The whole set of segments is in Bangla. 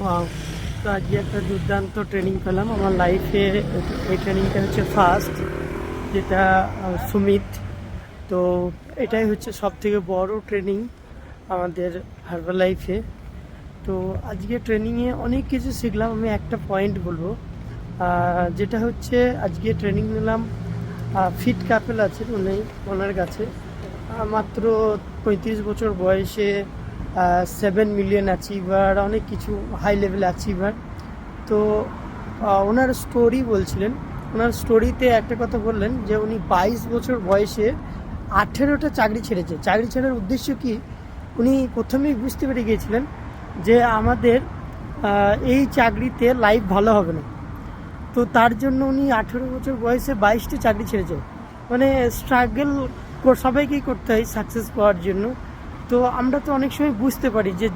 ওয়াও! তো আজকে একটা দুর্দান্ত ট্রেনিং পেলাম আমার লাইফে। এই ট্রেনিংটা হচ্ছে ফার্স্ট, যেটা সুমিত। তো এটাই হচ্ছে সবথেকে বড় ট্রেনিং আমাদের হার্বাল লাইফে। তো আজকে ট্রেনিংয়ে অনেক কিছু শিখলাম। আমি একটা পয়েন্ট বলবো, যেটা হচ্ছে আজকে ট্রেনিং নিলাম ফিট কাপেল আছেন ওনার কাছে। মাত্র 35 বছর বয়সে 7 মিলিয়ন অ্যাচিভার, অনেক কিছু হাই লেভেল অ্যাচিভার। তো ওনার স্টোরি বলছিলেন। ওনার স্টোরিতে একটা কথা বললেন যে উনি 22 বছর বয়সে 18টা চাকরি ছেড়েছে। চাকরি ছাড়ার উদ্দেশ্য কি, উনি প্রথমেই বুঝতে পেরে গিয়েছিলেন যে আমাদের এই চাকরিতে লাইফ ভালো হবে না। তো তার জন্য উনি 18 বছর বয়সে 22টা চাকরি ছেড়েছে। মানে স্ট্রাগল সবাইকেই করতে হয় সাকসেস পাওয়ার জন্য। তো আমরা তো অনেক সময় বুঝতে পারি যে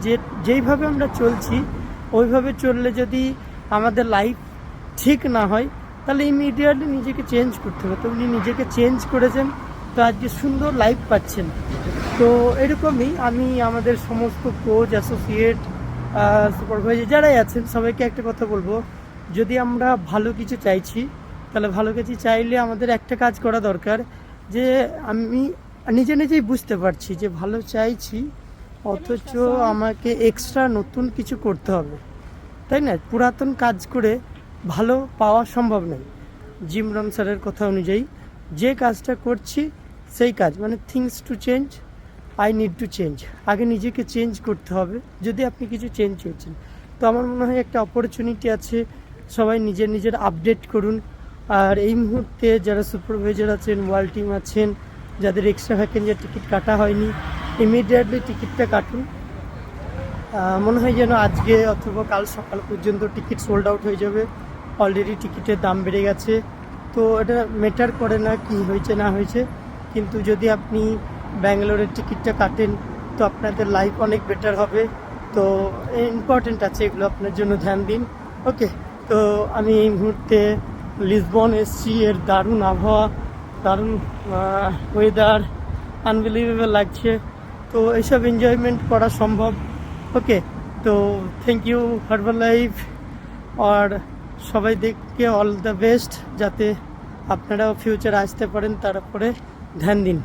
যেইভাবে আমরা চলছি ওইভাবে চললে যদি আমাদের লাইফ ঠিক না হয়, তাহলে ইমিডিয়েটলি নিজেকে চেঞ্জ করতে হবে। তো উনি নিজেকে চেঞ্জ করেছেন, তো আজকে সুন্দর লাইফ পাচ্ছেন। তো এরকমই আমি আমাদের সমস্ত কোচ, অ্যাসোসিয়েট, সুপারভাইজার যারাই আছেন সবাইকে একটা কথা বলবো, যদি আমরা ভালো কিছু চাইছি, তাহলে ভালো কিছু চাইলে আমাদের একটা কাজ করা দরকার, যে আমি নিজেই বুঝতে পারছি যে ভালো চাইছি, অথচ আমাকে এক্সট্রা নতুন কিছু করতে হবে, তাই না? পুরাতন কাজ করে ভালো পাওয়া সম্ভব নয়। জিম রন স্যারের কথা অনুযায়ী যে কাজটা করছি সেই কাজ, মানে things to change, I need to change. আগে নিজেকে চেঞ্জ করতে হবে যদি আপনি কিছু চেঞ্জ করছেন। তো আমার মনে হয় একটা অপরচুনিটি আছে, সবাই নিজের আপডেট করুন। আর এই মুহূর্তে যারা সুপারভাইজার আছেন, ওয়ার্ল্ড টিম আছেন, যাদের এক্সট্রা ভ্যাকেন্সির টিকিট কাটা হয়নি, ইমিডিয়েটলি টিকিটটা কাটুন। মনে হয় যেন আজকে অথবা কাল সকাল পর্যন্ত টিকিট সোল্ড আউট হয়ে যাবে। অলরেডি টিকিটের দাম বেড়ে গেছে। তো এটা ম্যাটার করে না কি হয়েছে না হয়েছে, কিন্তু যদি আপনি ব্যাঙ্গালোরের টিকিটটা কাটেন তো আপনাদের লাইফ অনেক বেটার হবে। তো ইম্পর্টেন্ট আছে, এগুলো আপনার জন্য ধ্যান দিন। ওকে, তো আমি এই মুহূর্তে লিসবন এসছি। এর দারুণ আবহাওয়া, দারুণ ওয়েদার, আনবিলিভেবল লাগছে। তো এইসব এনজয়মেন্ট করা সম্ভব। ওকে, তো থ্যাংক ইউ হার্বাল লাইফ। আর সবাই দেখকে অল দ্য বেস্ট, যাতে আপনারাও ফিউচারে আসতে পারেন, তার উপরে ধ্যান দিন।